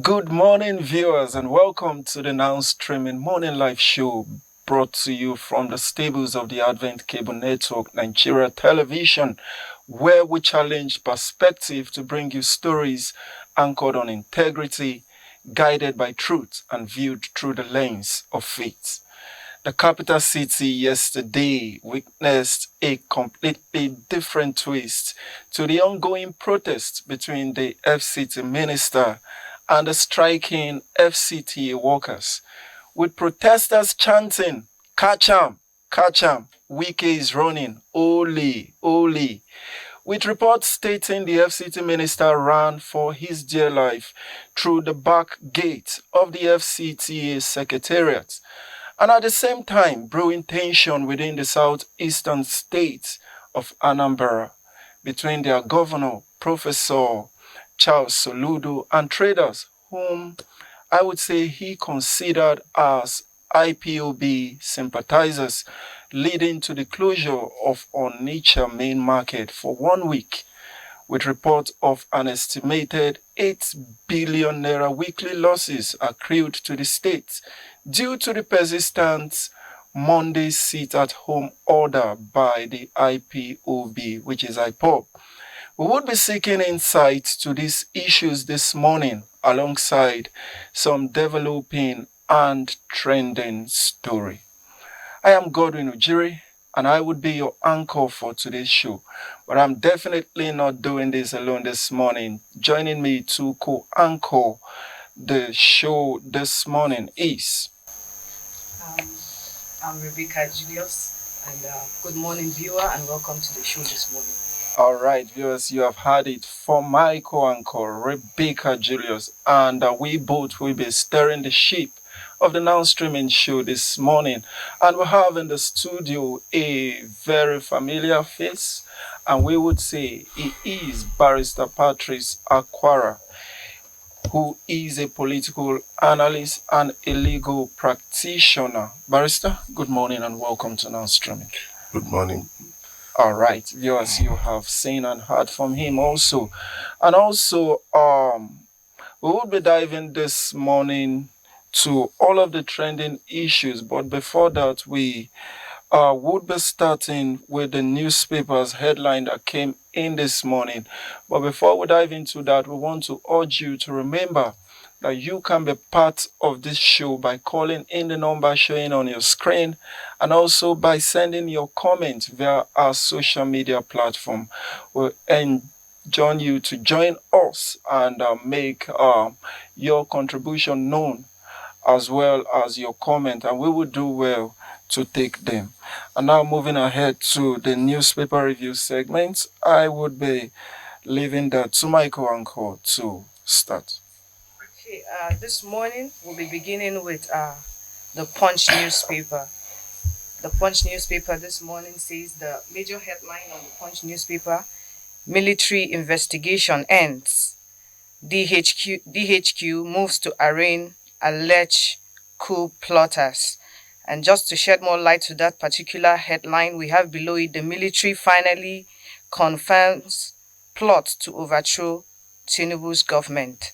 Good morning, viewers, and welcome to the now streaming morning live show brought to you from the stables of the Advent Cable Network Nigeria Television, where we challenge perspective to bring you stories anchored on integrity, guided by truth, and viewed through the lens of faith. The capital city yesterday witnessed a completely different twist to the ongoing protest between the FCT minister and the striking FCTA workers, with protesters chanting, catch 'em, Wike is running, ole, ole," with reports stating the FCT minister ran for his dear life through the back gate of the FCTA secretariat, and at the same time brewing tension within the southeastern state of Anambra between their governor, Professor Charles SOLUDO, and traders whom I would say he considered as IPOB sympathizers, leading to the closure of ONITSHA main market for 1 week, with reports of an estimated 8 billion naira weekly losses accrued to the state due to the persistent Monday sit-at-home order by the IPOB, which is IPOB. We would be seeking insight to these issues this morning alongside some developing and trending story. I am Godwin Ujiri, and I would be your anchor for today's show. But I'm definitely not doing this alone this morning. Joining me to co-anchor the show this morning is... I'm Rebecca Julius, and good morning, viewer, and welcome to the show this morning. All right, viewers, you have heard it from my co-anchor, Rebecca Julius, and we both will be steering the ship of the now streaming show this morning. And we have in the studio a very familiar face, and we would say he is Barrister Patrice Aquara, who is a political analyst and a legal practitioner. Barrister, good morning and welcome to now streaming. Good morning. All right, viewers, you have seen and heard from him also. And also, we will be diving this morning to all of the trending issues. But before that, we would be starting with the newspaper's headline that came in this morning. But before we dive into that, we want to urge you to remember that you can be part of this show by calling in the number showing on your screen, and also by sending your comments via our social media platform. We'll join you to join us and make your contribution known, as well as your comment, and we will do well to take them. And now moving ahead to the newspaper review segment, I would be leaving that to my co-anchor to start. Okay, this morning we'll be beginning with the Punch newspaper. The Punch newspaper this morning says the major headline on the Punch newspaper: military investigation ends. DHQ moves to arraign alleged coup plotters. And just to shed more light to that particular headline, we have below it: the military finally confirms plot to overthrow Tinubu's government.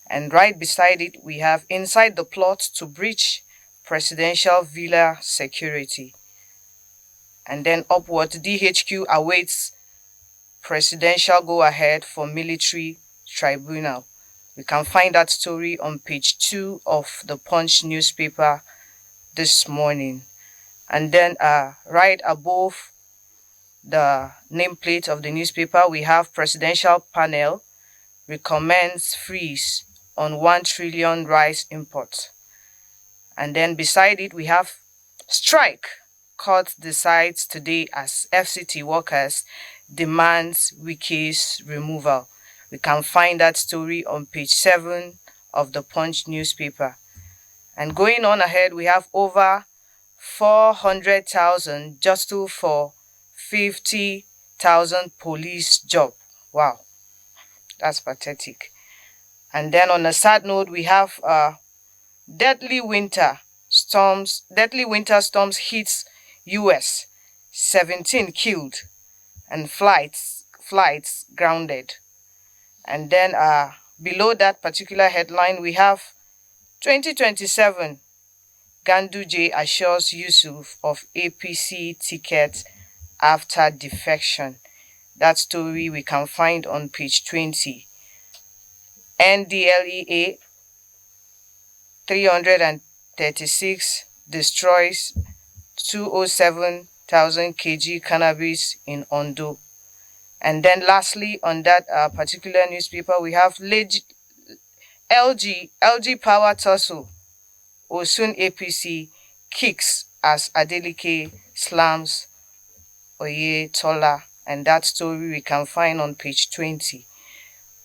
And right beside it, we have inside the plot to breach presidential villa security. And then upward, DHQ awaits presidential go-ahead for military tribunal. We can find that story on page 2 of the Punch newspaper this morning. And then right above the nameplate of the newspaper, we have presidential panel recommends freeze on 1 trillion rice imports. And then beside it, we have strike. Court decides today as FCT workers demands Wike's removal. We can find that story on page 7 of the Punch newspaper. And going on ahead, we have over 400,000 just for 50,000 police job. Wow, that's pathetic. And then on a sad note, we have deadly winter storms hits US, 17 killed and flights grounded. And then Below that particular headline, we have 2027, Ganduje assures Yusuf of APC ticket after defection. That story we can find on page 20. NDLEA 336 destroys 207,000 kg cannabis in Ondo. And then lastly, on that particular newspaper, we have LG Power Tussle. Osun APC kicks as Adeleke slams Oyetola. And that story we can find on page 20.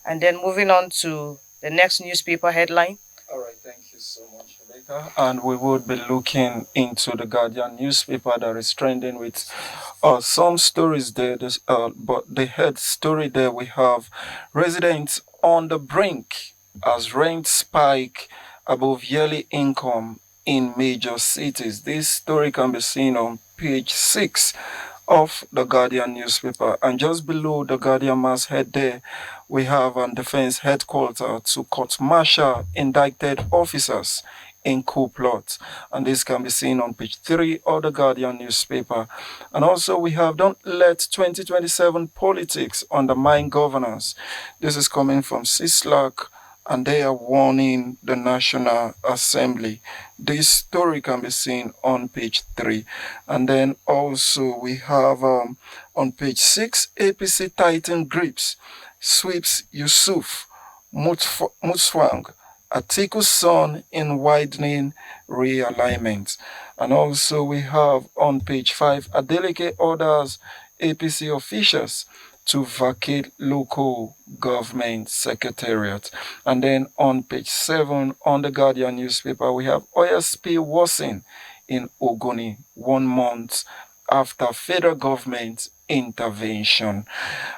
And then moving on to the next newspaper headline. All right, thank you so much, Rebecca. And we would be looking into the Guardian newspaper that is trending with some stories there. But the head story there we have residents on the brink as rent spike above yearly income in major cities. This story can be seen on page 6 of the Guardian newspaper. And just below the Guardian masthead there, we have a defense headquarters to court-martial indicted officers in coup plot. And this can be seen on page 3 of the Guardian newspaper. And also we have Don't Let 2027 Politics Undermine Governance. This is coming from CISLAC, and they are warning the National Assembly. This story can be seen on page 3. And then also we have on page 6, APC Titan grips, sweeps Yusuf, Mutswang, Atiku's son in widening realignment. And also we have on page 5, Adeleke orders APC officials to vacate local government secretariat. And then on page 7 on the Guardian newspaper, we have oil spill worsen in Ogoni 1 month after federal government intervention.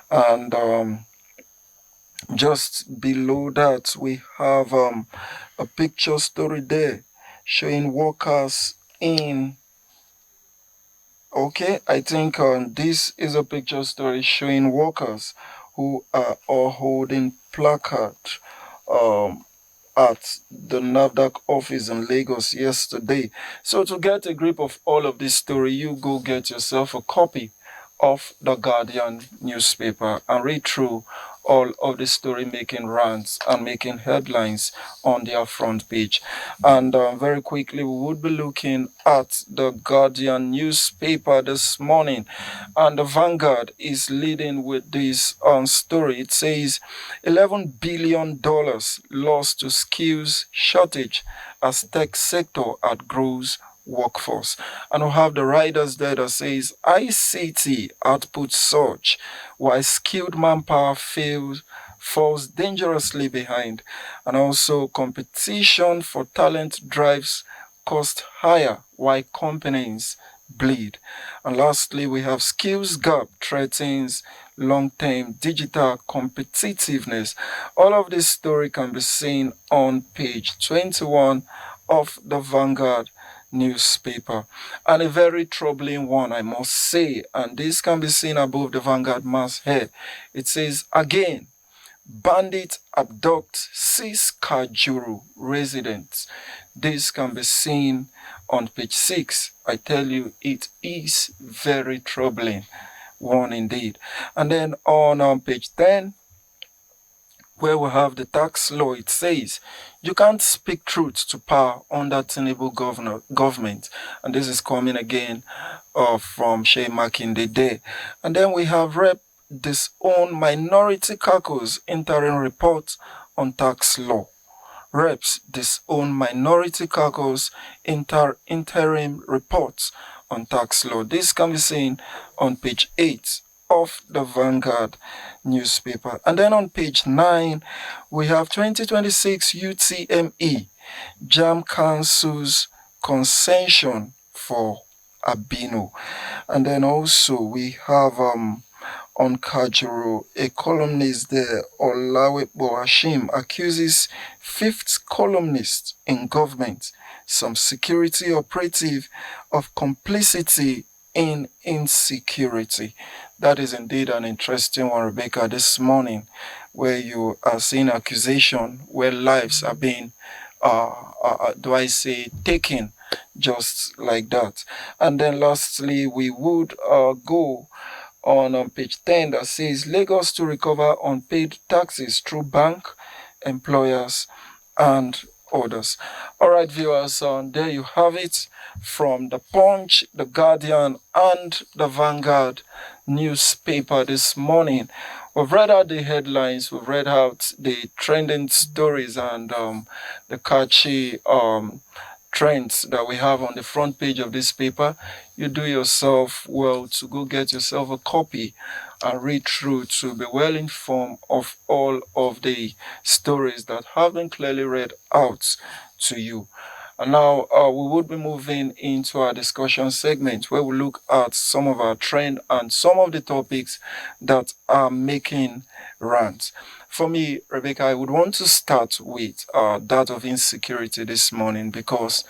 And just below that, we have a picture story there showing workers in Okay, I think this is a picture story showing workers who are all holding placard um, at the NAFDAC office in Lagos yesterday. So to get a grip of all of this story, you go get yourself a copy of the Guardian newspaper and read through all of the story making rounds and making headlines on their front page. And very quickly, we would be looking at the Guardian newspaper this morning. And the Vanguard is leading with this story. It says $11 billion lost to skills shortage as tech sector outgrows workforce. And we have the riders there that says ICT output surge while skilled manpower falls dangerously behind. And also competition for talent drives cost higher while companies bleed. And lastly, we have skills gap threatens long-term digital competitiveness. All of this story can be seen on page 21 of the Vanguard newspaper, and a very troubling one, I must say, and this can be seen above the Vanguard masthead. It says again, bandit abduct 6 Kajuru residents. This can be seen on page 6. I tell you, it is very troubling one indeed. And then on page 10, where we have the tax law, it says you can't speak truth to power under Tinubu government. And this is coming again from Shea Makinde Day. And then we have Rep disown minority caucus interim report on tax law. Reps disown minority caucus interim reports on tax law. This can be seen on page 8 of the Vanguard newspaper. And then on page 9, we have 2026 UTME, JAM Council's concession for Abino. And then also we have on Kajuru, a columnist there, Olawepo Hashim, accuses 5th columnist in government, some security operative, of complicity in insecurity. That is indeed an interesting one, Rebecca, this morning. where you are seeing accusation, where lives are being, taken just like that. And then lastly, we would go on page 10 that says Lagos to recover unpaid taxes through bank, employers, and others. All right, viewers, there you have it from the Punch, the Guardian, and the Vanguard newspaper this morning. We've read out the headlines, we've read out the trending stories, and the catchy trends that we have on the front page of this paper. You do yourself well to go get yourself a copy and read through to be well informed of all of the stories that have been clearly read out to you. And now we would be moving into our discussion segment where we look at some of our trend and some of the topics that are making rounds. For me, Rebecca, I would want to start with that of insecurity this morning because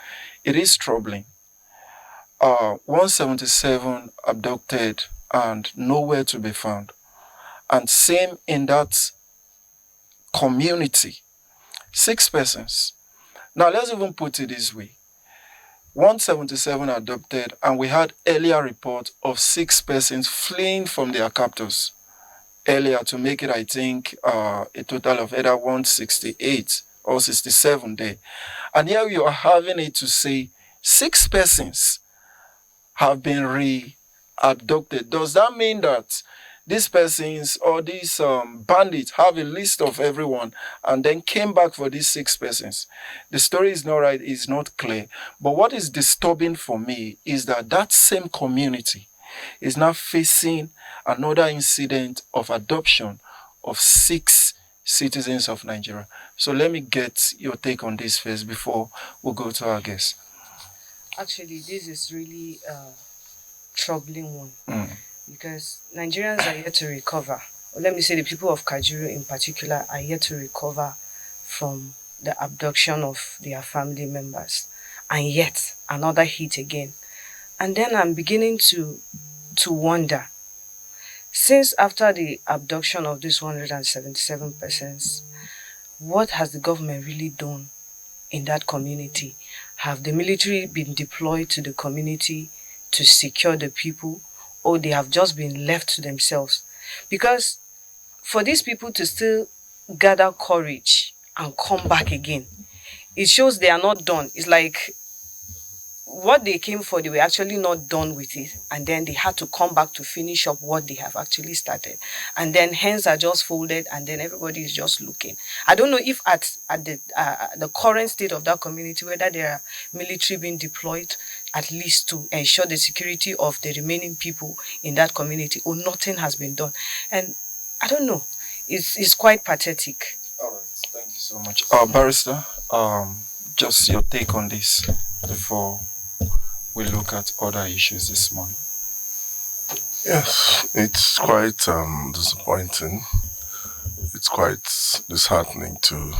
it is troubling. 177 abducted and nowhere to be found. And same in that community, 6 persons. Now let's even put it this way. 177 adopted, and we had earlier report of 6 persons fleeing from their captors earlier to make it, I think, a total of either 168 or 67 there. And here you are having it to say 6 persons have been re-abducted. Does that mean that these persons or these bandits have a list of everyone and then came back for these 6 persons? The story is not right, it's not clear. But what is disturbing for me is that that same community is now facing another incident of adoption of 6 citizens of Nigeria. So let me get your take on this first before we go to our guest. Actually, this is really a troubling one because Nigerians are yet to recover. Or let me say the people of Kajuru in particular are yet to recover from the abduction of their family members. And yet, another hit again. And then I'm beginning to wonder, since after the abduction of these 177 persons, what has the government really done in that community? Have the military been deployed to the community to secure the people, or they have just been left to themselves? Because for these people to still gather courage and come back again, it shows they are not done. It's like what they came for, they were actually not done with it, and then they had to come back to finish up what they have actually started, and then hands are just folded, and then everybody is just looking. I don't know if at the current state of that community, whether there are military being deployed at least to ensure the security of the remaining people in that community, or nothing has been done. And I don't know, it's quite pathetic. All right, thank you so much. Barrister, just your take on this before we look at other issues this morning. Yes, it's quite disappointing. It's quite disheartening to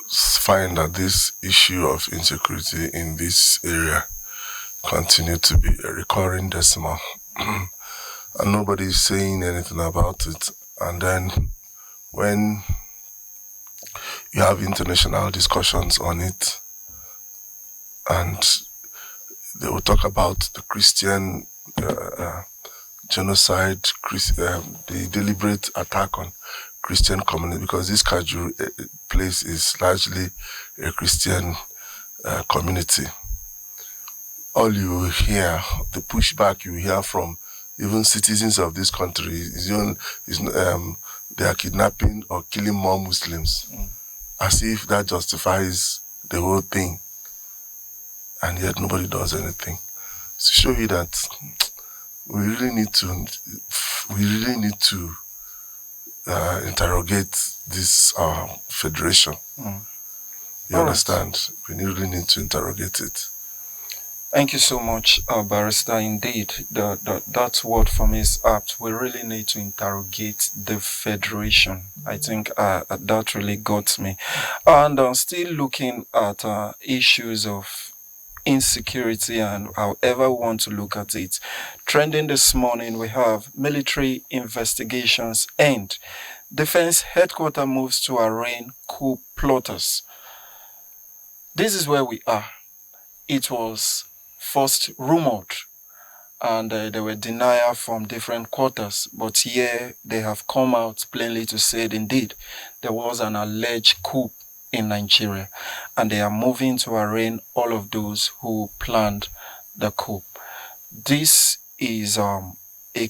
find that this issue of insecurity in this area continue to be a recurring decimal. And nobody is saying anything about it. And then when you have international discussions on it, and they will talk about the Christian genocide, the deliberate attack on Christian community, because this Kaju place is largely a Christian community. All you hear, the pushback you hear from even citizens of this country is they are kidnapping or killing more Muslims, as if that justifies the whole thing. And yet nobody does anything. To show you that we really need to interrogate this federation. You understand? We really need to interrogate it. Thank you so much, Barrister. Indeed, that word for me is apt. We really need to interrogate the federation. I think that really got me. And still looking at issues of insecurity and however we want to look at it. Trending this morning, we have military investigations end. Defense headquarters moves to arraign coup plotters. This is where we are. It was first rumored, and there were denial from different quarters, but here they have come out plainly to say that indeed there was an alleged coup in Nigeria, and they are moving to arraign all of those who planned the coup. This is a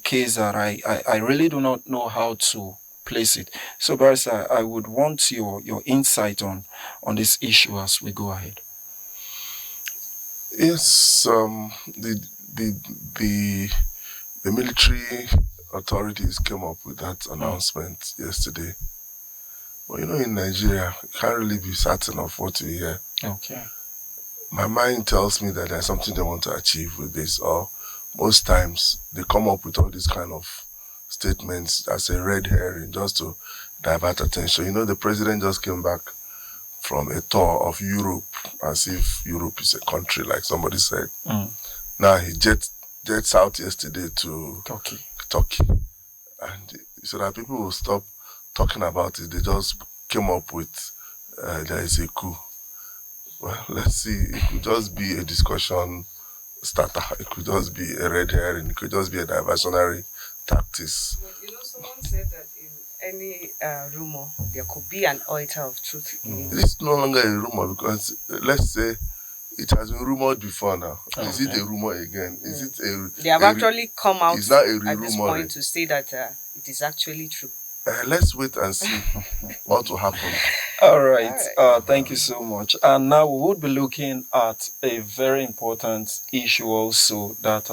case that I really do not know how to place it. So, Barrister, I would want your insight on this issue as we go ahead. Yes, the military authorities came up with that announcement yesterday. But in Nigeria, you can't really be certain of what you hear. Okay. My mind tells me that there's something they want to achieve with this, or most times they come up with all these kind of statements as a red herring just to divert attention. The president just came back from a tour of Europe, as if Europe is a country, like somebody said. Now he jets out yesterday to Turkey. And so that people will stop talking about it. They just came up with there is a coup. Well, let's see. It could just be a discussion starter. It could just be a red herring. It could just be a diversionary tactics. But someone said that in any rumor, there could be an oiter of truth. It's no longer a rumor because, let's say, it has been rumored before now. Okay. Is it a rumor again? Is it a... They have actually come out at this point to say that it is actually true. Let's wait and see what will happen. All right. Thank you so much. And now we would be looking at a very important issue also that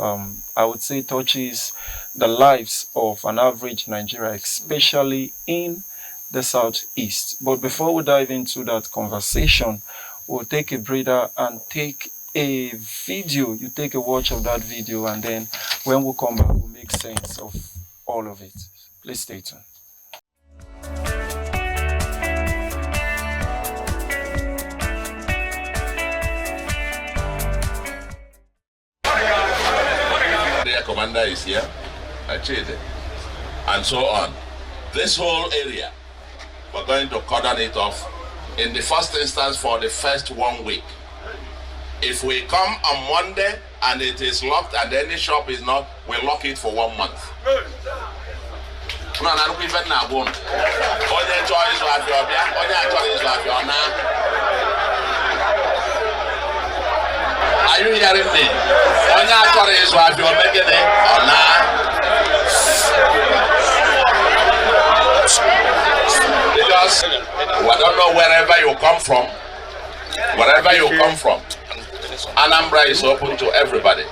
I would say touches the lives of an average Nigerian, especially in the southeast. But before we dive into that conversation, we'll take a breather and take a video. You take a watch of that video, and then when we come back, we'll make sense of all of it. Please stay tuned. Commander is here, Achede, and so on. This whole area, we're going to cordon it off in the first instance for the first 1 week. If we come on Monday and it is locked and any shop is not, we'll lock it for 1 month. Are you hearing me? Because I don't know wherever you come from, Anambra is open to everybody.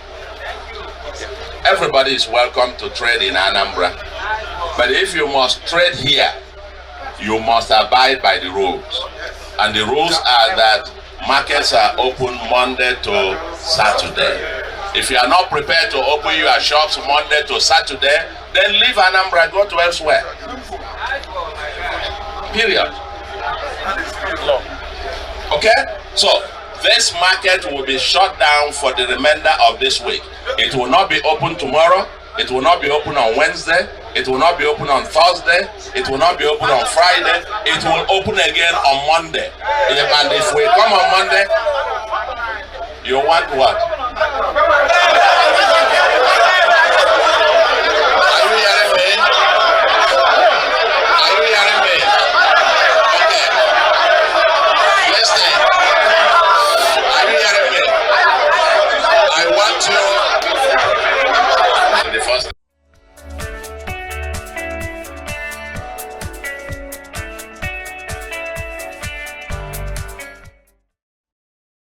Everybody is welcome to trade in Anambra. But if you must trade here, you must abide by the rules. And the rules are that markets are open Monday to Saturday. If you are not prepared to open your shops Monday to Saturday, then leave Anambra, go to elsewhere. Period. Okay? So, this market will be shut down for the remainder of this week. It will not be open tomorrow. It will not be open on Wednesday. It will not be open on Thursday. It will not be open on Friday. It will open again on Monday. And if we come on Monday, you want what? Are you hearing me? Are you hearing me? Okay. Listen. Are you hearing me? I want you to the first.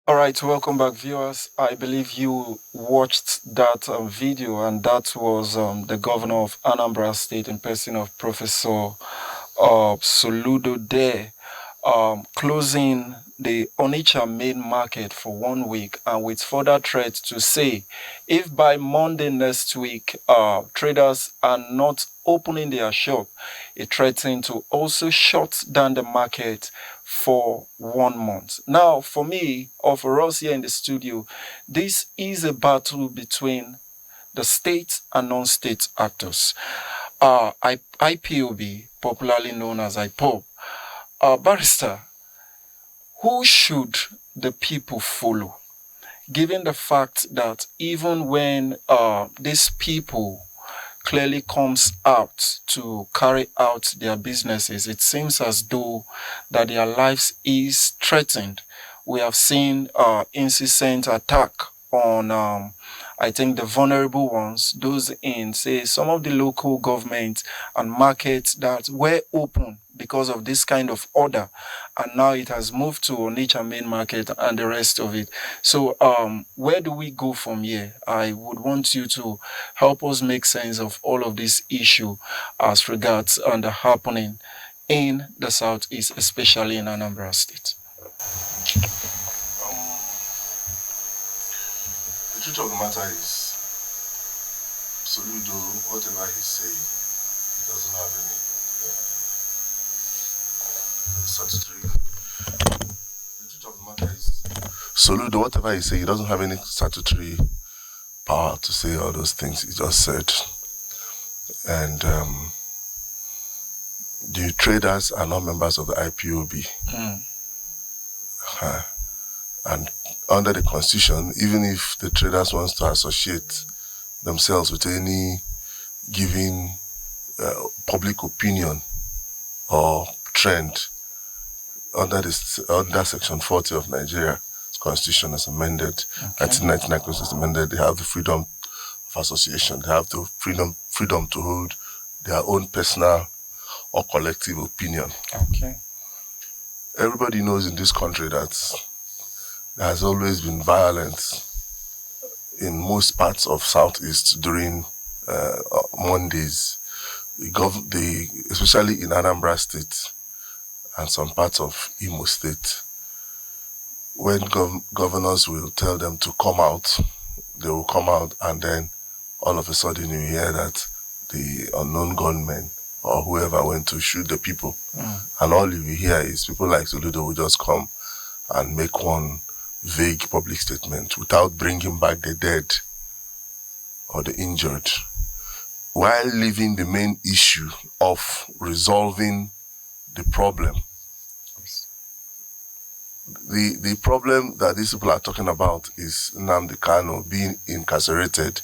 All right, welcome back, viewers. I believe you watched that video, and that was the governor of Anambra State in person of Professor SOLUDO there, closing the ONITSHA main market for 1 week, and with further threats to say if by Monday next week traders are not opening their shop, it threatened to also shut down the market for 1 month. Now, for me, or for us here in the studio, this is a battle between the state and non-state actors. IPOB, popularly known as IPOB. Barrister, who should the people follow? Given the fact that even when these people clearly comes out to carry out their businesses, it seems as though that their lives is threatened. We have seen incessant attack on I think the vulnerable ones, those in, say, some of the local governments and markets that were open because of this kind of order, and now it has moved to ONITSHA main market and the rest of it. So where do we go from here? I would want you to help us make sense of all of this issue as regards and the happening in the Southeast, especially in Anambra State. The truth of the matter is, SOLUDO, whatever he's saying, he doesn't have any statutory. The truth of the matter is, SOLUDO, whatever he says, he doesn't have any statutory power to say all those things he just said. And the traders are not members of the IPOB. And under the Constitution, even if the traders want to associate themselves with any given public opinion or trend under Section 40 of Nigeria's Constitution as amended, 1999 Constitution amended, they have the freedom of association. They have the freedom to hold their own personal or collective opinion. Okay. Everybody knows in this country that there has always been violence in most parts of Southeast during Mondays, especially in Anambra State and some parts of Imo State. When governors will tell them to come out, they will come out, and then all of a sudden you hear that the unknown gunmen or whoever went to shoot the people. And all you hear is people like SOLUDO will just come and make one vague public statement without bringing back the dead or the injured, while leaving the main issue of resolving the problem. The problem that these people are talking about is Nnamdi Kanu being incarcerated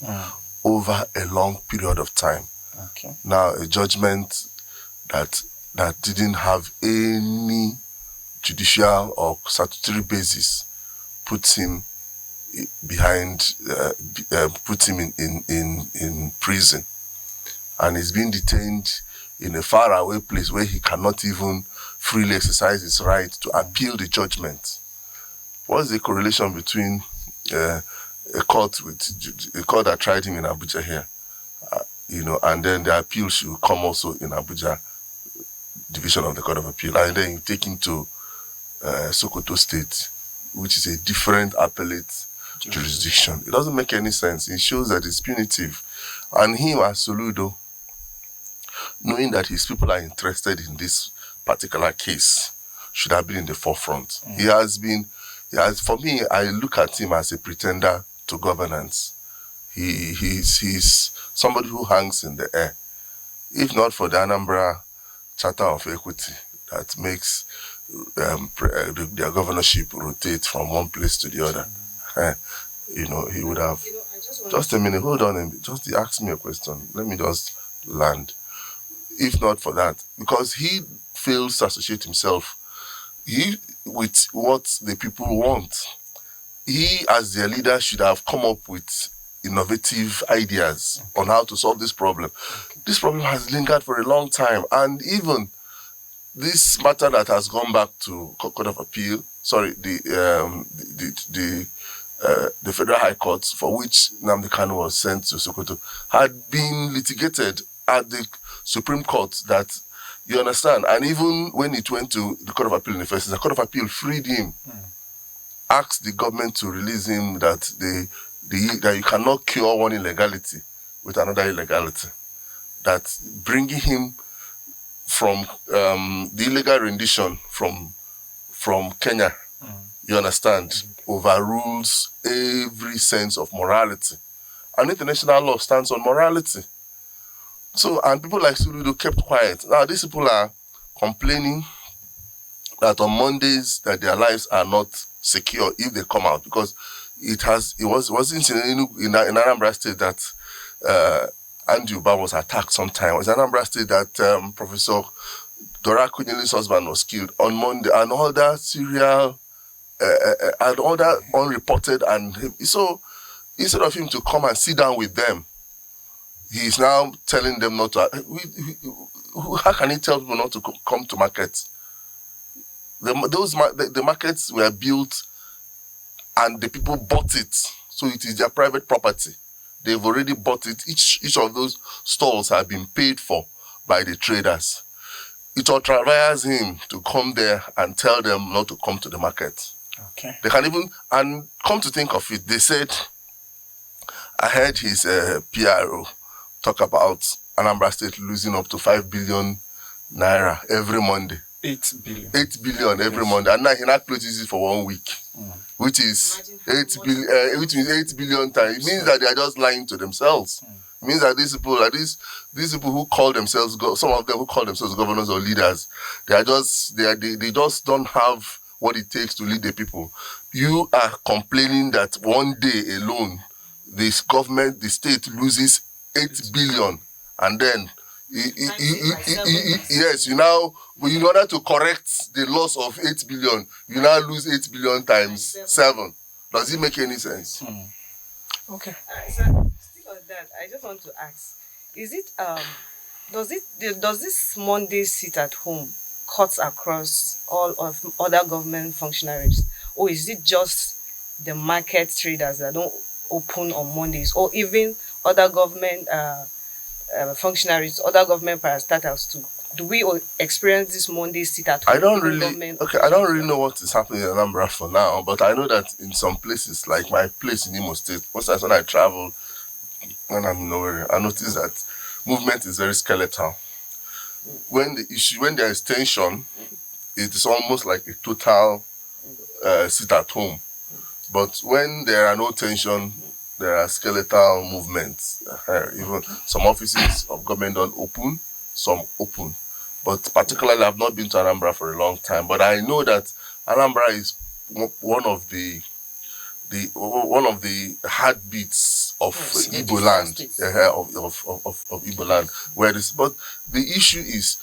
over a long period of time. Okay. Now, a judgment that didn't have any judicial or statutory basis puts him behind, puts him in prison, and he's being detained in a faraway place where he cannot even freely exercise his right to appeal the judgment. What's the correlation between a court that tried him in Abuja here, and then the appeal should come also in Abuja, division of the Court of Appeal, and then you take him to Sokoto State, which is a different appellate jurisdiction. It doesn't make any sense. It shows that it's punitive. And him as SOLUDO, knowing that his people are interested in this particular case, should have been in the forefront. For me, I look at him as a pretender to governance. He's somebody who hangs in the air. If not for the Anambra Charter of Equity that makes their governorship rotate from one place to the other, he would have. Just a minute, hold on. Just ask me a question. Let me just land. If not for that, because he fails to associate himself with what the people want. He, as their leader, should have come up with innovative ideas on how to solve this problem. This problem has lingered for a long time, and even this matter that has gone back to Court of Appeal, the Federal High Court, for which Nnamdi Kanu was sent to Sokoto, had been litigated at the Supreme Court, that you understand. And even when it went to the Court of Appeal in the first instance, the Court of Appeal freed him, asked the government to release him, that you cannot cure one illegality with another illegality. That bringing him from the illegal rendition from Kenya, you understand, overrules every sense of morality. And international law stands on morality. So, and people like SOLUDO kept quiet. Now, these people are complaining that on Mondays that their lives are not secure if they come out, because it wasn't in Anambra State that Andy Uba was attacked sometime. It was Anambra State that Professor Dora Kunyeli's husband was killed on Monday, and all that serial and all that unreported. And so instead of him to come and sit down with them, he's now telling them not to. How can he tell people not to come to markets? The markets were built and the people bought it, so it is their private property. They've already bought it. Each of those stalls have been paid for by the traders. It requires him to come there and tell them not to come to the market. Okay. They can even, and come to think of it, they said, I heard his PRO talk about Anambra State losing up to 5 billion naira every Monday. 8 billion. 8 billion every Monday, and now he not closes it for 1 week, which is 8 billion. Which means 8 billion times. It means that they are just lying to themselves. It means that these people who call themselves, some of them who call themselves governors or leaders, they just don't have what it takes to lead the people. You are complaining that one day alone, this government, the state loses 8 billion, and then yes, you now, in order to correct the loss of 8 billion, you now lose 8 billion times 7. Does it make any sense? Okay. So, still on that, I just want to ask: is it does this Monday sit at home cut across all of other government functionaries, or is it just the market traders that don't open on Mondays, or even other government functionaries, other government parastatals too? Do we experience this Monday sit at home? I don't really know what is happening in Anambra for now, but I know that in some places, like my place in Imo State, most times when I travel, when I'm nowhere, I notice that movement is very skeletal. When there is tension, it is almost like a total sit at home. But when there are no tension, there are skeletal movements. Even some offices of government don't open, some open. But particularly, I've not been to Anambra for a long time. But I know that Anambra is one of the heartbeats of Igbo land, of Igbo land. But the issue is,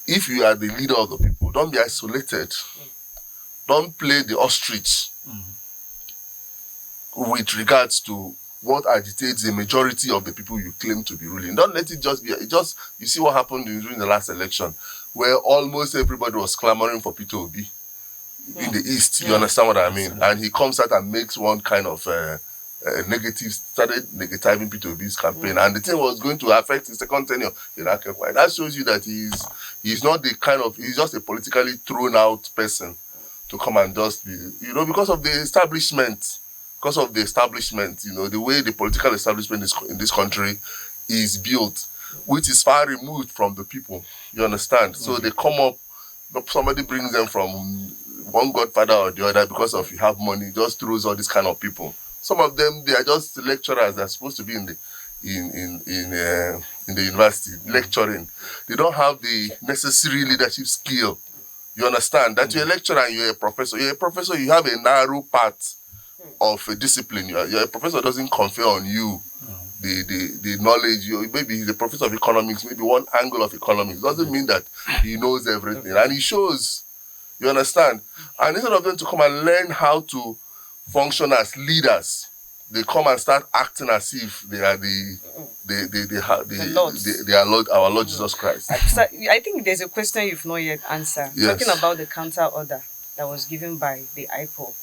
if you are the leader of the people, don't be isolated. Don't play the ostrich with regards to what agitates the majority of the people you claim to be ruling. Don't let it just be. You see what happened during the last election, where almost everybody was clamoring for Peter Obi in the East. You understand what I mean? And he comes out and makes one kind of started negativing Peter Obi's campaign, and the thing was going to affect his second tenure in Akekwa. That shows you that he's not he's just a politically thrown out person to come and just be, because of the establishment. Because of the establishment, the way the political establishment in this country is built, which is far removed from the people. You understand? So they come up, somebody brings them from one godfather or the other because of you have money, just throws all these kind of people. Some of them, they are just lecturers. They're supposed to be in the university lecturing. They don't have the necessary leadership skill. You understand? That you're a lecturer and you're a professor. You're a professor, you have a narrow path of a discipline. Your professor doesn't confer on you the knowledge. Maybe he's a professor of economics, maybe one angle of economics. Doesn't mean that he knows everything. And he shows. You understand? And instead of them to come and learn how to function as leaders, they come and start acting as if they are our Lord Jesus Christ. So I think there's a question you've not yet answered. Yes. Talking about the counter order that was given by the IPOB.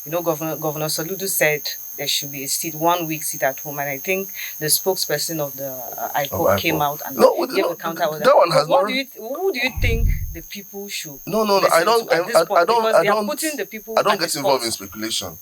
Governor SOLUDO said there should be 1 week sit at home, and I think the spokesperson of the IPOB came out and gave a counter order. That one has who do you think the people should? No. I don't get involved in speculation.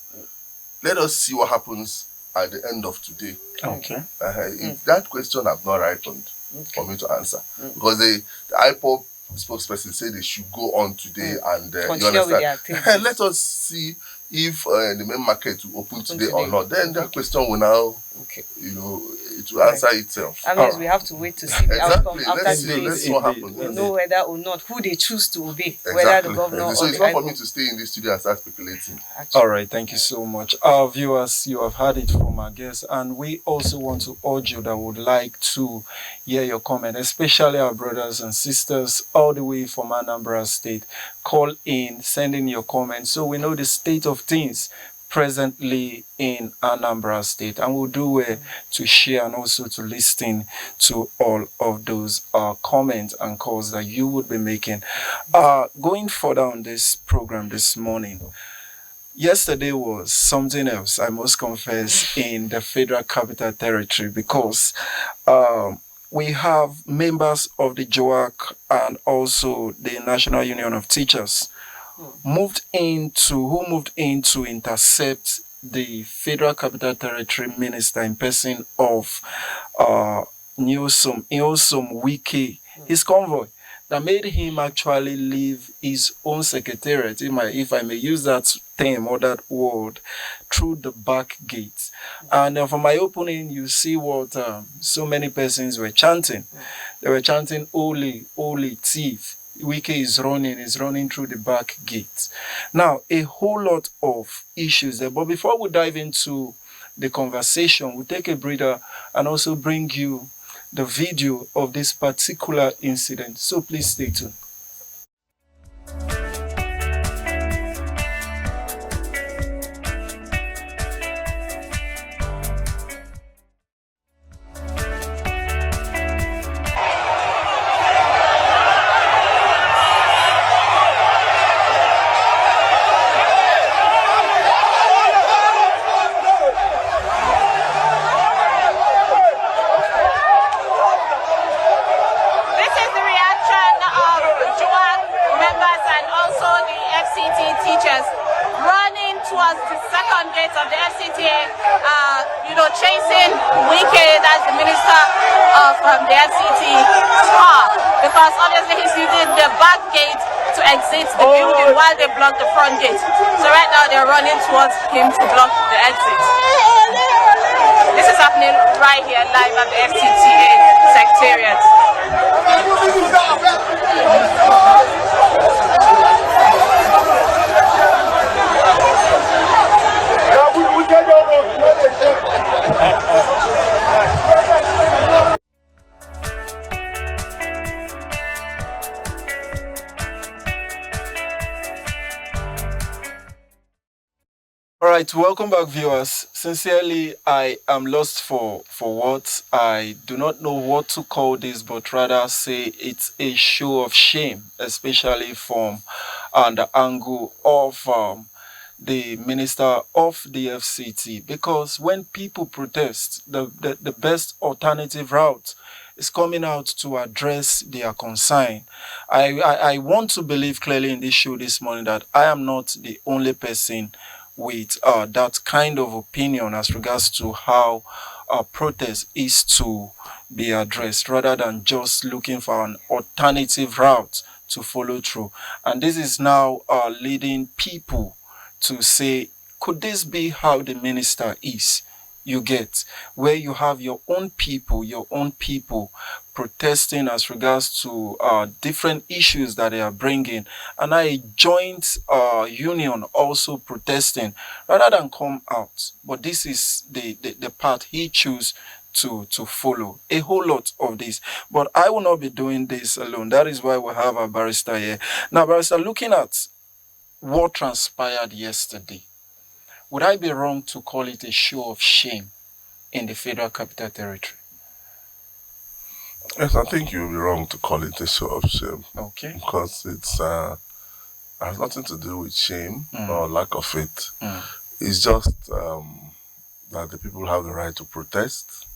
Let us see what happens at the end of today. Okay. That question has not ripened for me to answer, because the IPOB spokesperson said they should go on today and you understand. Let us see if the main market will open today or not, then that question will now, it will answer itself. That means we have to wait to see the outcome after let's see what happens. We know whether or not who they choose to obey, Exactly. whether the governor so or it's the not for me to stay in this studio and start speculating. All right, thank you so much. Our viewers, you have heard it from our guests, and we also want to urge you that would like to hear your comment, especially our brothers and sisters all the way from Anambra State. Call in, send in your comments so we know the state of things presently in Anambra State, and we'll do well to share and also to listen to all of those comments and calls that you would be making. Going further on this program this morning, yesterday was something else, I must confess, in the Federal Capital Territory, because we have members of the JOAC and also the National Union of Teachers who moved in to intercept the Federal Capital Territory Minister in person of Nyesom Wike, his convoy, that made him actually leave his own secretariat, if I may use that term or that word, through the back gate. And from my opening, you see what so many persons were chanting. They were chanting, "Holy, holy thief. Wike is running through the back gate." Now, a whole lot of issues there. But before we dive into the conversation, we'll take a breather and also bring you the video of this particular incident. So please stay tuned. Chasing Wike, that's the minister of the FCT, car, because obviously he's using the back gate to exit the building while they block the front gate. So right now they're running towards him to block the exit. This is happening right here live at the FCTA secretariat. All right, welcome back, viewers. Sincerely, I am lost for words. I do not know what to call this, but rather say it's a show of shame, especially from the angle of the minister of the FCT, because when people protest, the best alternative route is coming out to address their concern. I want to believe clearly in this show this morning that I am not the only person with that kind of opinion as regards to how protest is to be addressed, rather than just looking for an alternative route to follow through. And this is now leading people to say, could this be how the minister is? You get, where you have your own people protesting as regards to different issues that they are bringing, and a joint union also protesting, rather than come out. But this is the path he chose to follow. A whole lot of this. But I will not be doing this alone. That is why we have a barrister here. Now, barrister, looking at what transpired yesterday, would I be wrong to call it a show of shame in the Federal Capital Territory? Yes, I think you'll be wrong to call it a show of shame. Okay. Because it's has nothing to do with shame or lack of it. It's just that the people have the right to protest.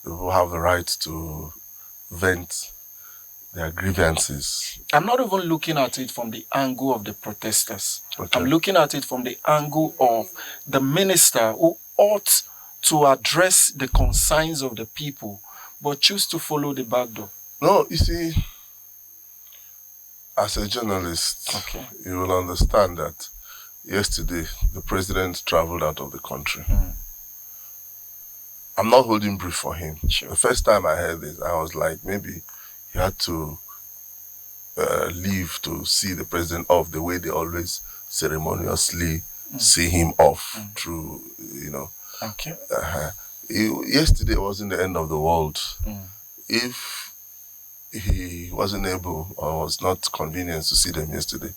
The people have the right to vent their grievances. I'm not even looking at it from the angle of the protesters. Okay. I'm looking at it from the angle of the minister who ought to address the concerns of the people, but choose to follow the back door. No, you see, as a journalist, you will understand that yesterday, the president traveled out of the country. I'm not holding brief for him. Sure. The first time I heard this, I was like, maybe he had to leave to see the president off the way they always ceremoniously see him off through, Okay. Yesterday wasn't the end of the world. If he wasn't able or was not convenient to see them yesterday,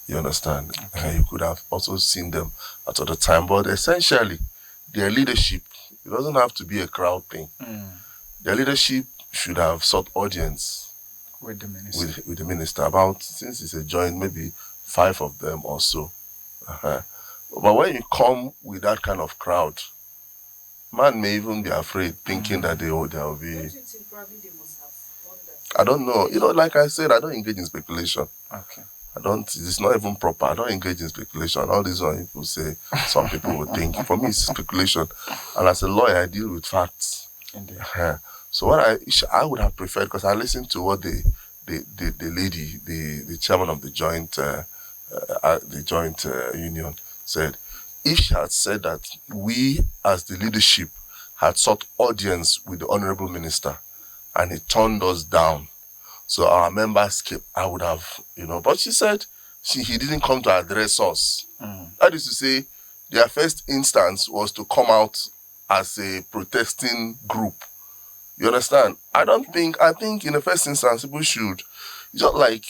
you understand? Okay. You could have also seen them at other time. But essentially, their leadership, it doesn't have to be a crowd thing. Their leadership should have sought audience With the minister. with the minister. About, since it's a joint, maybe 5 of them or so. But when you come with that kind of crowd, man may even be afraid, thinking that there will be... Don't you think probably they must have done that? I don't know. Like I said, I don't engage in speculation. Okay. It's not even proper. I don't engage in speculation. All these other people say, some people would think. For me, it's speculation. And as a lawyer, I deal with facts. Indeed. So what I would have preferred, because I listened to what the lady, the chairman of the joint union said. If she had said that we, as the leadership, had sought audience with the honorable minister, and he turned us down, so our members came, I would have, But she said he didn't come to address us. That is to say, their first instance was to come out as a protesting group. You understand? I think in the first instance, people should, just like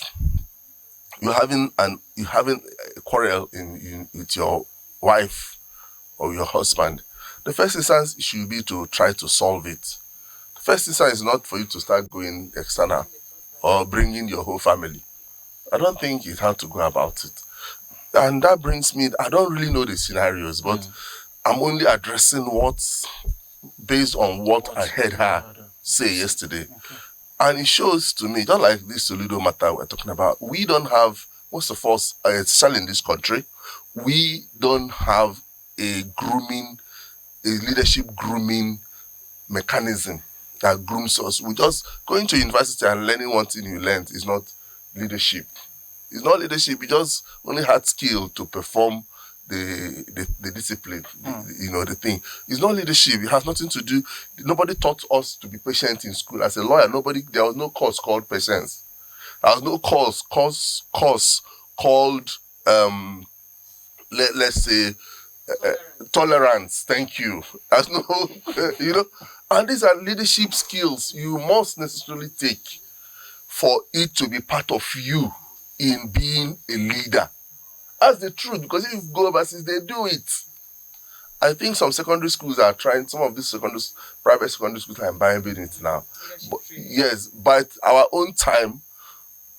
you're having a quarrel with your wife or your husband, the first instance should be to try to solve it. The first instance is not for you to start going external or bringing your whole family. I don't think it's how to go about it. And that brings me, I don't really know the scenarios, but I'm only addressing what's based on what I heard her say yesterday. Okay. And it shows to me, just like this SOLUDO matter we're talking about, we don't have, most of us, especially in this country, we don't have a leadership grooming mechanism that grooms us. We just going to university and learning one thing you learned is not leadership. It's not leadership. You just only had skill to perform the discipline, the thing. It's not leadership. It has nothing to do. Nobody taught us to be patient in school. As a lawyer, there was no course called patience. There was no course called let's say tolerance. Thank you. There's no and these are leadership skills you must necessarily take for it to be part of you in being a leader. That's the truth, because if you go overseas, they do it. I think some secondary schools are trying, some of these private secondary schools are imbibing it now. But, yes, but our own time,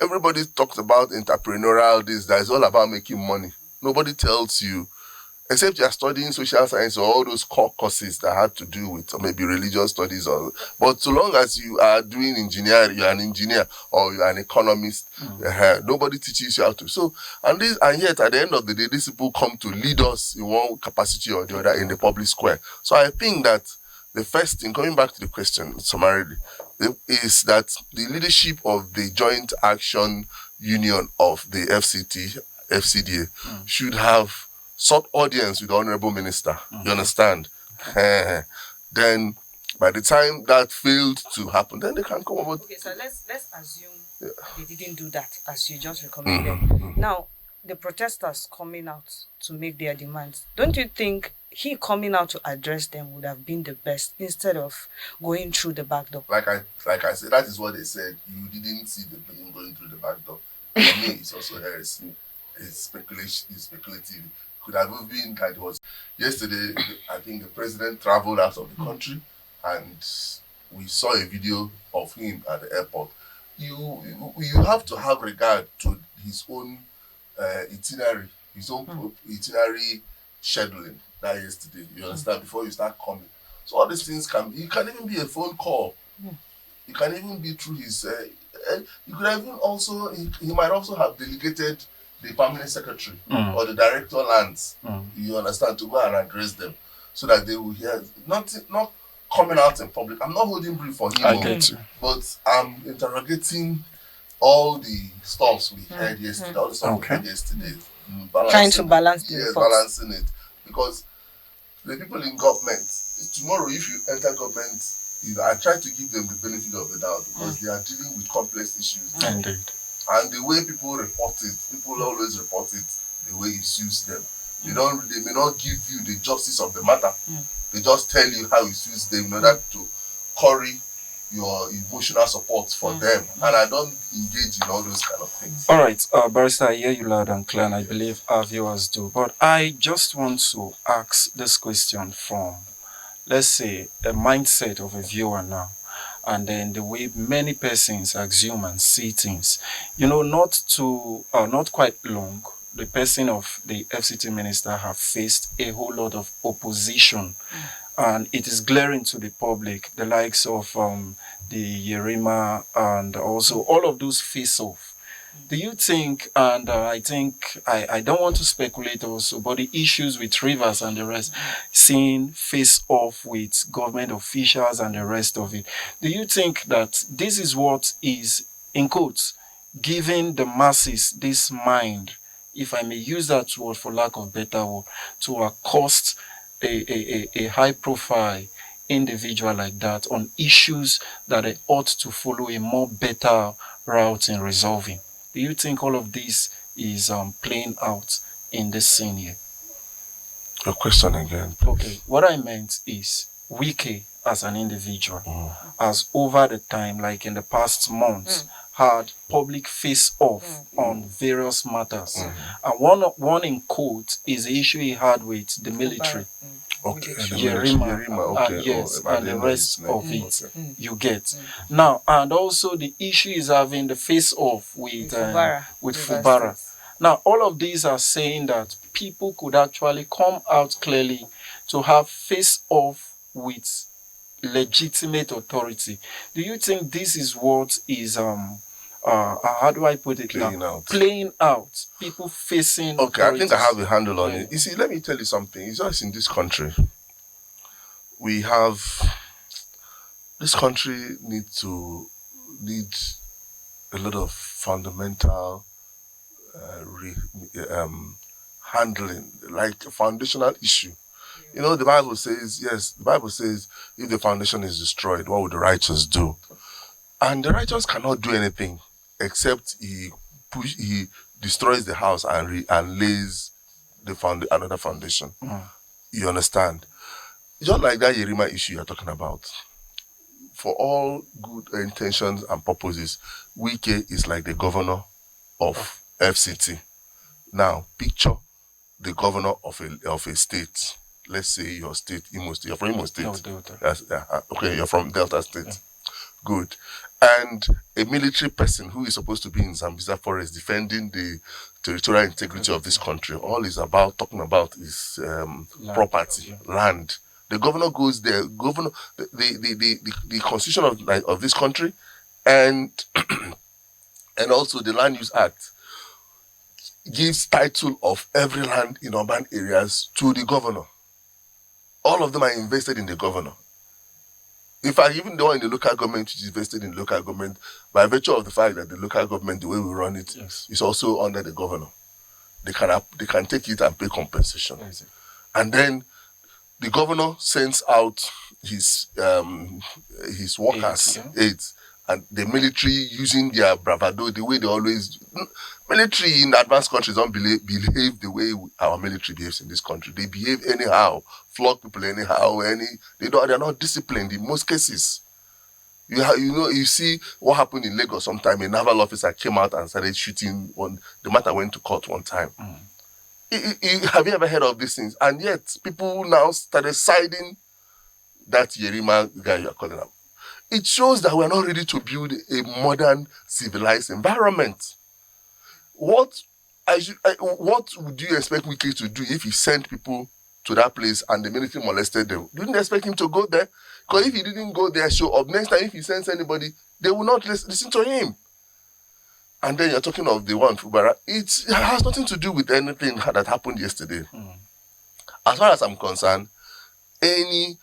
everybody talks about entrepreneurial this, that is all about making money. Nobody tells you, except you are studying social science or all those core courses that have to do with, or maybe religious studies, but so long as you are doing engineering, you are an engineer or you are an economist, nobody teaches you how to. So, and yet at the end of the day, these people come to lead us in one capacity or the other in the public square. So I think that the first thing, coming back to the question summarily, is that the leadership of the Joint Action Union of the FCDA should have sought audience with the Honorable Minister. You understand? Then, by the time that failed to happen, then they can come over. Okay, so let's assume they didn't do that, as you just recommended. Now, the protesters coming out to make their demands, don't you think he coming out to address them would have been the best instead of going through the back door? Like I said, that is what they said. You didn't see him going through the back door. For me, it's also heresy. It's speculation. It's speculative. Could have been that it was yesterday. I think the president traveled out of the country, and we saw a video of him at the airport. You have to have regard to his own itinerary, itinerary scheduling that yesterday. You understand? Before you start coming, so all these things it can even be a phone call. It can even be through his. You could have even also. He might also have delegated the permanent secretary or the director lands, you understand, to go and address them so that they will hear. Not coming out in public. I'm not holding brief for him, I get you. but I'm interrogating all the stuffs we heard yesterday, all the stuff we heard yesterday. trying to balance the reports. balancing it. Because the people in government, tomorrow if you enter government, I try to give them the benefit of the doubt because they are dealing with complex issues. Indeed. And the way people report it, people always report it the way it suits them. They may not give you the justice of the matter. They just tell you how it suits them in order to curry your emotional support for them. And I don't engage in all those kind of things. All right, Barrister, I hear you loud and clear, and I believe our viewers do. But I just want to ask this question from, let's say, a mindset of a viewer now, and then the way many persons assume and see things. Not quite long, the person of the FCT minister have faced a whole lot of opposition, and it is glaring to the public, the likes of the Yerima and also all of those face off. Do you think, and I think, I don't want to speculate also, but the issues with Rivers and the rest, seeing face off with government officials and the rest of it, do you think that this is what is, in quotes, giving the masses this mind, if I may use that word for lack of better word, to accost a high profile individual like that on issues that they ought to follow a more better route in resolving? Do you think all of this is playing out in this scene here? Your question again, please. Okay, what I meant is Wike as an individual has over the time, like in the past months, had public face-off on various matters. And one in quote is the issue he had with the military. Okay, Yerima, yes, and the rest of it, you get. Now, and also the issue is having the face-off with Fubara. Now, all of these are saying that people could actually come out clearly to have face-off with legitimate authority. Do you think this is what is how do I put it playing out, people facing okay authorities? I think I have a handle on it. Yeah. You see, let me tell you something. It's just in this country, this country needs a lot of fundamental handling, like a foundational issue. You know, the Bible says, if the foundation is destroyed, what would the righteous do? And the righteous cannot do anything except he destroys the house and lays another foundation. You understand? Just like that Yerima issue you're talking about. For all good intentions and purposes, Wike is like the governor of FCT. Now, picture the governor of a state. Let's say your state, Imo State. You're from Imo State. No, Delta. Yes, okay, you're from Delta State. Yeah. Good. And a military person who is supposed to be in Zambeza Forest defending the territorial integrity of this country, all he's talking about is property, land. The governor goes there, the constitution of this country and also the Land Use Act gives title of every land in urban areas to the governor. All of them are invested in the governor. In fact, even the one in the local government which is vested in local government, by virtue of the fact that the local government, the way we run it, is also under the governor. They can take it and pay compensation. Yes. And then the governor sends out his workers, aides, and the military using their bravado, the way they always do. Military in advanced countries don't behave the way our military behaves in this country. They behave anyhow, flog people anyhow. They're not disciplined in most cases. You see what happened in Lagos sometime. A naval officer came out and started shooting. The matter went to court one time. Have you ever heard of these things? And yet, people now started siding that Yerima guy you're calling up. It shows that we're not ready to build a modern, civilized environment. What would you expect Wike to do if he sent people to that place and the military molested them? You didn't expect him to go there? Because if he didn't go there, show up. Next time, if he sends anybody, they will not listen to him. And then you're talking of the one Fubara. It has nothing to do with anything that happened yesterday. As far as I'm concerned, any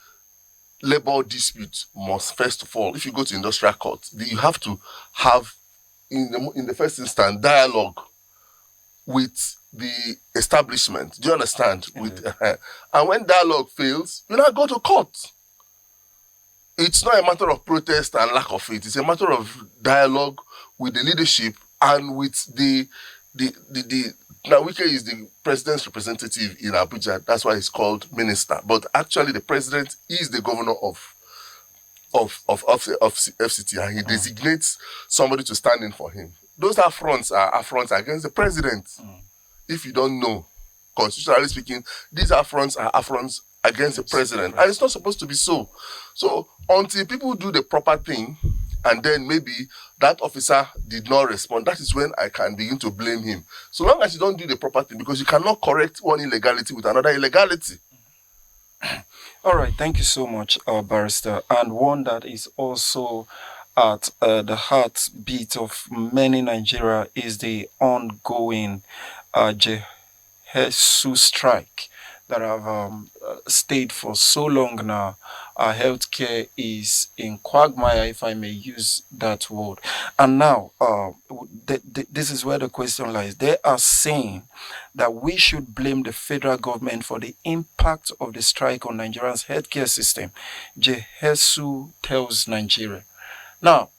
labor dispute must, first of all, if you go to industrial court, you have to have, in the first instance, dialogue with the establishment. Do you understand? And when dialogue fails, you now go to court. It's not a matter of protest and lack of it. It's a matter of dialogue with the leadership and with the now Wike is the president's representative in Abuja. That's why he's called minister. But actually, the president is the governor of FCT, and he designates somebody to stand in for him. Those affronts are affronts against the president. If you don't know, constitutionally speaking, these affronts are affronts against the president. And it's not supposed to be so. So until people do the proper thing, and then maybe that officer did not respond, that is when I can begin to blame him. So long as you don't do the proper thing, because you cannot correct one illegality with another illegality. All right, thank you so much, Barrister. And one that is also at the heartbeat of many Nigeria is the ongoing Jehesu strike that have stayed for so long now. Our healthcare is in quagmire, if I may use that word. And now, this is where the question lies. They are saying that we should blame the federal government for the impact of the strike on Nigeria's healthcare system. Jehesu tells Nigeria. Now,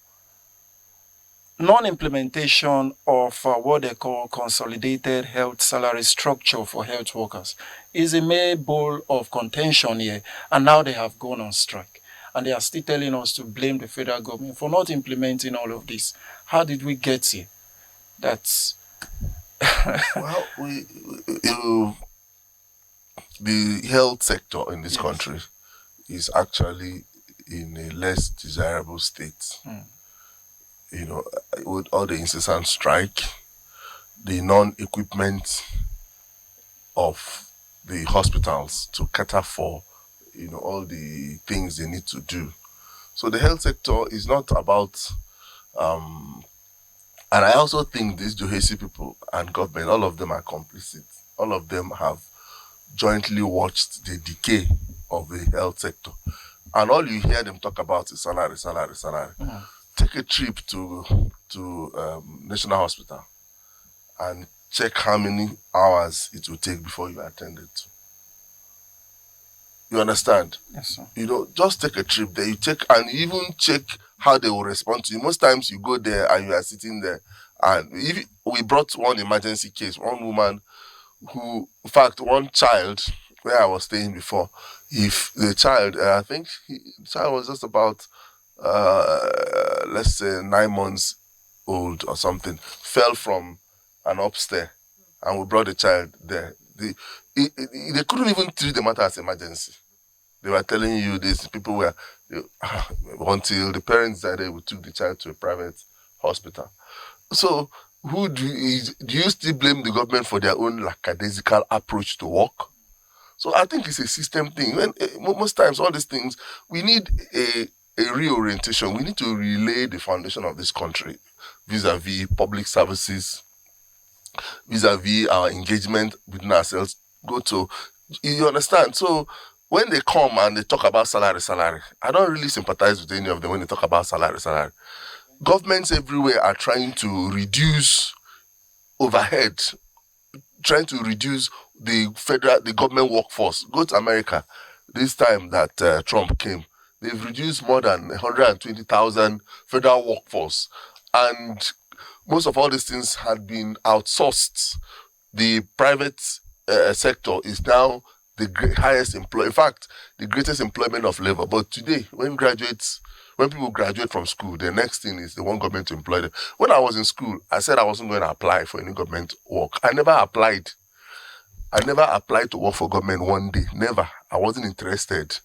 non-implementation of what they call consolidated health salary structure for health workers is a mere ball of contention here, and now they have gone on strike. And they are still telling us to blame the federal government for not implementing all of this. How did we get here? That's... Well, the health sector in this country is actually in a less desirable state. You know, with all the incessant strike, the non-equipment of the hospitals to cater for, you know, all the things they need to do. So the health sector is not about, and I also think these Johesi people and government, all of them are complicit. All of them have jointly watched the decay of the health sector. And all you hear them talk about is salary, salary, salary. Take a trip to National Hospital and check how many hours it will take before you are attended to. You understand? Yes, sir. You know, just take a trip there. You check and even check how they will respond to you. Most times you go there and you are sitting there. And if we brought one emergency case, one woman who, in fact, one child where I was staying before, if the child, I think the child was just about let's say 9 months old or something, fell from an upstairs, and we brought the child there. They couldn't even treat the matter as emergency. They were telling you this, people were, until the parents decided, we took the child to a private hospital. So do you still blame the government for their own lackadaisical approach to work? So I think it's a system thing. Most times, all these things, we need a reorientation. We need to relay the foundation of this country vis-a-vis public services, vis-a-vis our engagement within ourselves. You understand? So when they come and they talk about salary, I don't really sympathize with any of them when they talk about salary. Governments everywhere are trying to reduce overhead, trying to reduce the government workforce. Go to America this time that Trump came. They've reduced more than 120,000 federal workforce. And most of all these things had been outsourced. The private sector is now the highest employer. In fact, the greatest employment of labor. But today, when people graduate from school, the next thing is they want government to employ them. When I was in school, I said I wasn't going to apply for any government work. I never applied to work for government one day. Never. I wasn't interested.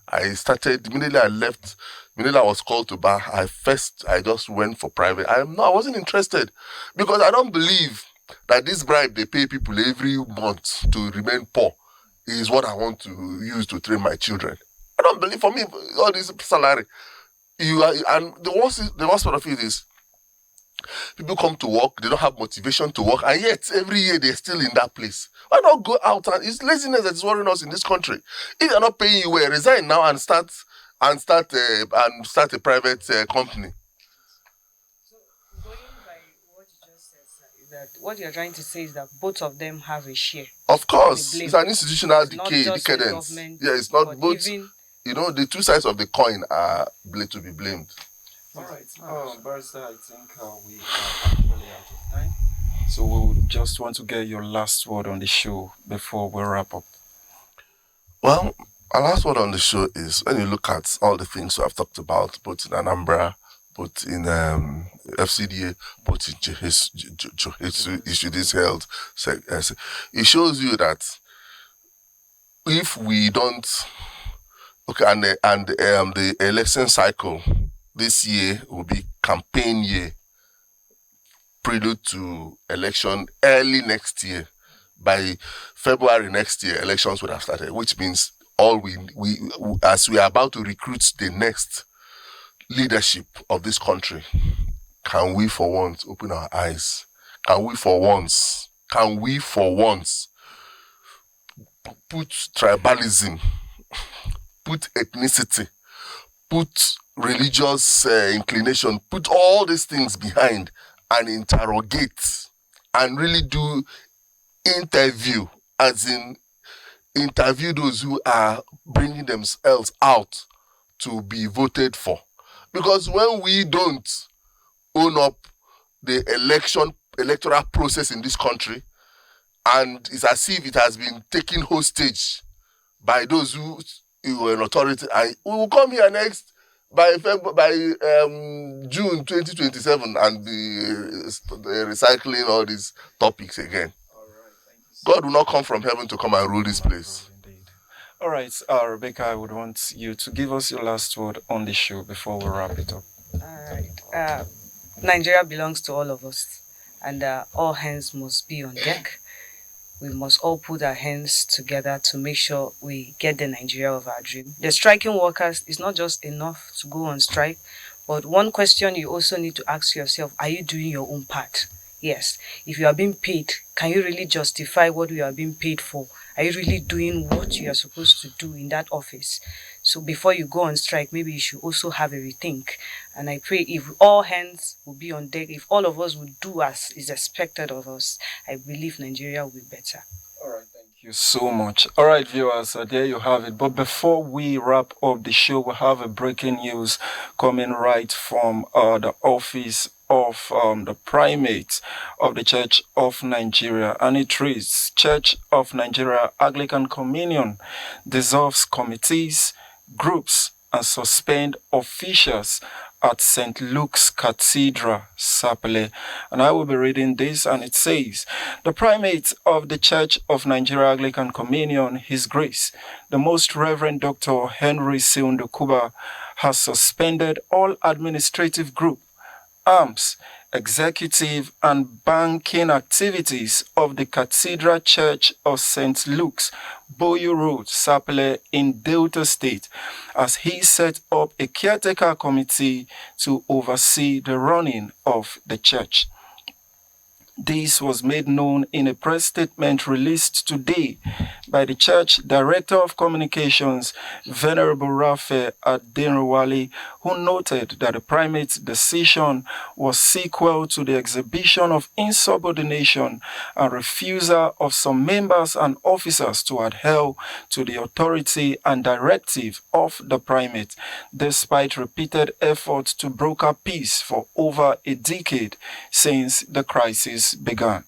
I started, immediately I left, immediately I was called to bar, I just went for private. I wasn't interested, because I don't believe that this bribe they pay people every month to remain poor is what I want to use to train my children. I don't believe, for me, all this salary. And the worst part of it is, people come to work, they don't have motivation to work, and yet every year they're still in that place. Why not go out? And it's laziness that is worrying us in this country. If they're not paying you well, resign now and start a private company. So going by what you just said, sir, is that what you're trying to say is that both of them have a share. Of course, it's an institutional decay, decadence. Yeah, it's not both. Even, the two sides of the coin are to be blamed. All right, Barrister, I think we are actually out of time. So we'll just want to get your last word on the show before we wrap up. Well, our last word on the show is when you look at all the things we have talked about, both in Anambra, both in FCDA, both in issues held, it shows you that if we don't, and the election cycle this year will be campaign year, prelude to election early next year. By February next year, elections would have started, which means as we are about to recruit the next leadership of this country, can we for once open our eyes? Can we for once put tribalism, put ethnicity, put religious inclination, put all these things behind and interrogate and really do interview, as in interview those who are bringing themselves out to be voted for. Because when we don't own up the electoral process in this country, and it's as if it has been taken hostage by those who were in authority, we will come here next by June 2027 and be recycling all these topics again. God will not come from heaven to come and rule this place. All right, Rebecca, I would want you to give us your last word on the show before we wrap it up. All right. Nigeria belongs to all of us, and all hands must be on deck. We must all put our hands together to make sure we get the Nigeria of our dream. The striking workers is not just enough to go on strike, but one question you also need to ask yourself, are you doing your own part? Yes. If you are being paid, can you really justify what you are being paid for? Are you really doing what you are supposed to do in that office? So before you go on strike, maybe you should also have a rethink. And I pray if all hands will be on deck, if all of us would do as is expected of us, I believe Nigeria will be better. All right, thank you so much. All right, viewers, there you have it. But before we wrap up the show, we have a breaking news coming right from the office of the primate of the Church of Nigeria, and it reads: Church of Nigeria Anglican Communion dissolves committees, groups, and suspend officials at St. Luke's Cathedral, Sapele. And I will be reading this, and it says: The primate of the Church of Nigeria Anglican Communion, His Grace, the Most Reverend Dr. Henry Seundokuba, has suspended all administrative group, arms, executive and banking activities of the Cathedral Church of St. Luke's, Boyu Road, Sapele in Delta State, as he set up a caretaker committee to oversee the running of the church. This was made known in a press statement released today by the Church Director of Communications, Venerable Raphael Adenrowale, who noted that the primate's decision was sequel to the exhibition of insubordination and refusal of some members and officers to adhere to the authority and directive of the primate, despite repeated efforts to broker peace for over a decade since the crisis began.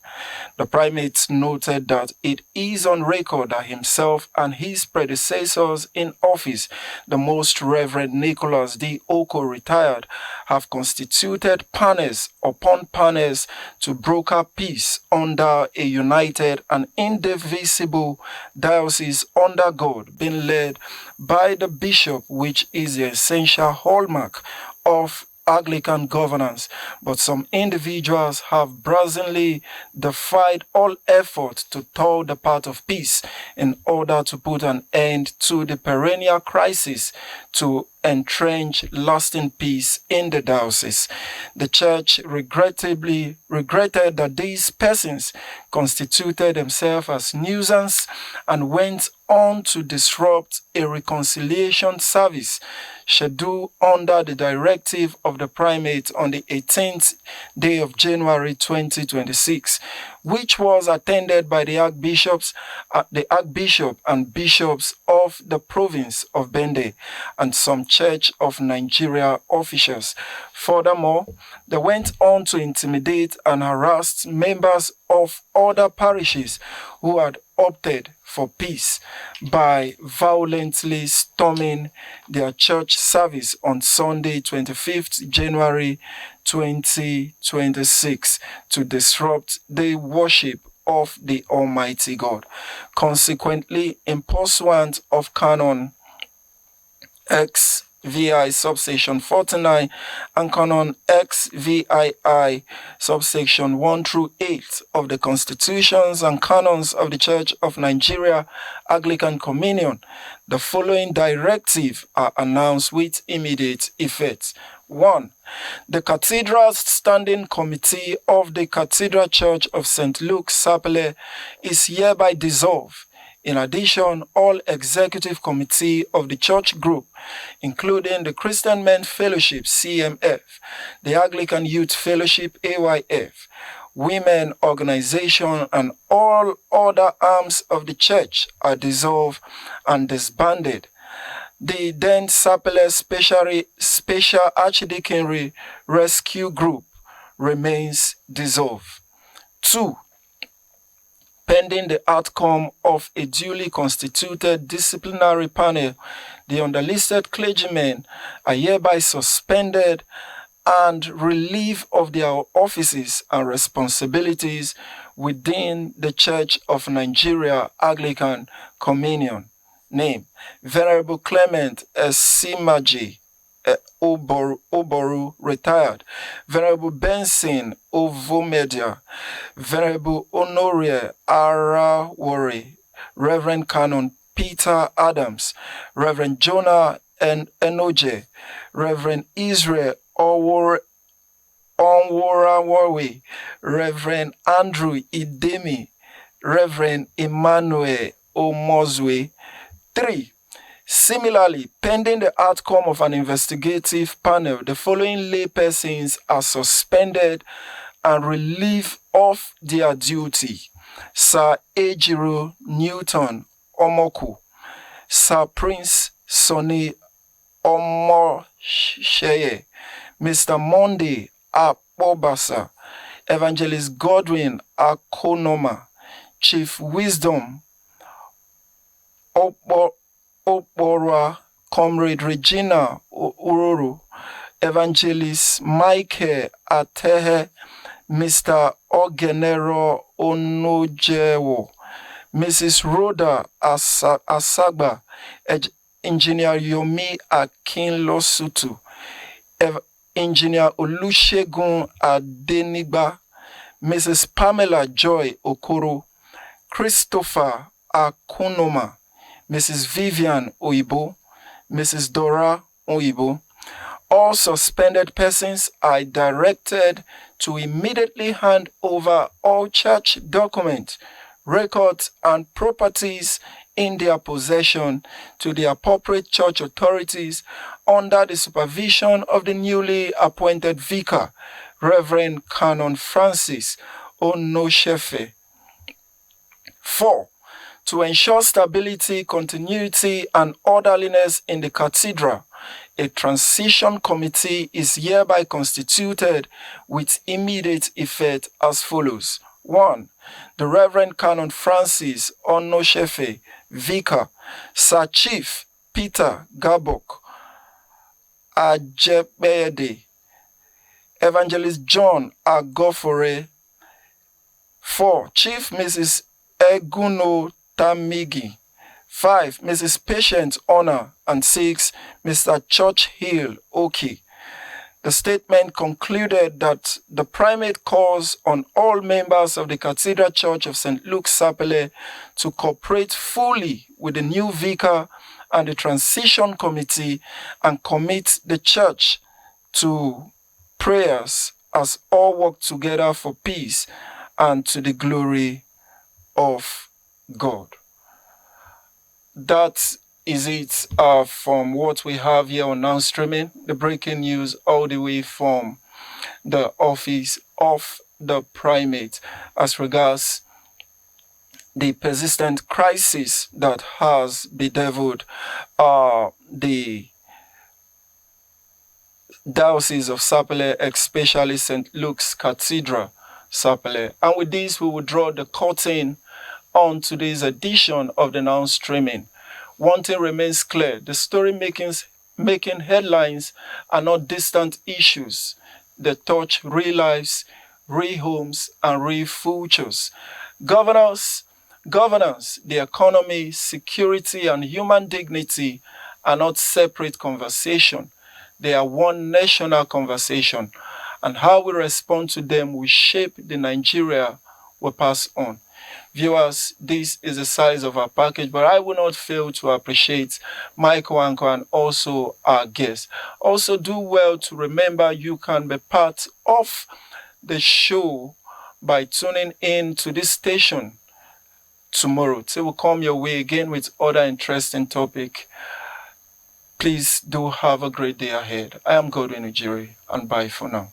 The primate noted that it is on record that himself and his predecessors in office, the Most Reverend Nicholas D. Oko retired, have constituted panels upon panels to broker peace under a united and indivisible diocese under God, being led by the bishop, which is the essential hallmark of Anglican governance, but some individuals have brazenly defied all effort to tow the path of peace in order to put an end to the perennial crisis to entrench lasting peace in the diocese. The church regretted that these persons constituted themselves as nuisance and went on to disrupt a reconciliation service scheduled under the directive of the primate on the 18th day of January 2026, which was attended by the archbishop and bishops of the province of Bende and some Church of Nigeria officials. Furthermore, they went on to intimidate and harass members of other parishes who had opted for peace by violently storming their church service on Sunday, 25th January 2026, to disrupt the worship of the Almighty God. Consequently, in pursuant of Canon XVI subsection 49 and Canon XVI subsection 1 through 8 of the Constitutions and Canons of the Church of Nigeria Anglican Communion, the following directive are announced with immediate effect. 1. The Cathedral Standing Committee of the Cathedral Church of St. Luke, Sapele, is hereby dissolved. In addition, all executive committee of the church group, including the Christian Men Fellowship, CMF, the Anglican Youth Fellowship, AYF, Women Organization, and all other arms of the church are dissolved and disbanded. The then Sapele Special Archdeaconry Rescue Group remains dissolved. 2. Pending the outcome of a duly constituted disciplinary panel, the underlisted clergymen are hereby suspended and relieved of their offices and responsibilities within the Church of Nigeria Anglican Communion. Name: Venerable Clement Esimaji Oboru, retired. Venerable Benson Ovomedia. Venerable Honoria Arawori. Reverend Canon Peter Adams. Reverend Jonah Enoje. Reverend Israel Onworawawe. Reverend Andrew Idemi. Reverend Emmanuel Omozwe. 3. Similarly, pending the outcome of an investigative panel, the following lay persons are suspended and relieved of their duty: Sir Ejiro Newton Omoku, Sir Prince Sonny Omosheye, Mr. Monday Apobasa, Evangelist Godwin Akonoma, Chief Wisdom Opora, Comrade Regina Ururu, Evangelist Michael Atehe, Mr. Ogenero Onojewo, Mrs. Rhoda Asagba, Engineer Yomi Akinlosutu, Engineer Olusegun Adenigba, Mrs. Pamela Joy Okoro, Christopher Akunoma, Mrs. Vivian Oibo, Mrs. Dora Oibo. All suspended persons are directed to immediately hand over all church documents, records, and properties in their possession to the appropriate church authorities under the supervision of the newly appointed vicar, Reverend Canon Francis Onoshefe. 4. To ensure stability, continuity, and orderliness in the cathedral, a transition committee is hereby constituted with immediate effect as follows. 1. The Reverend Canon Francis Onoshefe, Vicar, Sir Chief Peter Gabok Ajebede, Evangelist John Agofore. 4. Chief Mrs. Eguno Tamigi. 5. Mrs. Patient Honor. And 6. Mr. Churchill Oki. The statement concluded that the primate calls on all members of the Cathedral Church of St. Luke Sapele to cooperate fully with the new vicar and the transition committee and commit the church to prayers as all work together for peace and to the glory of God. That is it from what we have here on Now Streaming, the breaking news all the way from the office of the primate as regards the persistent crisis that has bedeviled the Diocese of Sapele, especially St. Luke's Cathedral, Sapele. And with this, we will draw the curtain on today's edition of the Now Streaming. One thing remains clear: the story making headlines are not distant issues. They touch real lives, real homes, and real futures. Governance, the economy, security, and human dignity are not separate conversation. They are one national conversation, and how we respond to them will shape the Nigeria we pass on. Viewers, this is the size of our package, but I will not fail to appreciate Michael Anko and also our guests. Also, do well to remember you can be part of the show by tuning in to this station tomorrow. Till we come your way again with other interesting topic. Please do have a great day ahead. I am Godwin Ujiri, and bye for now.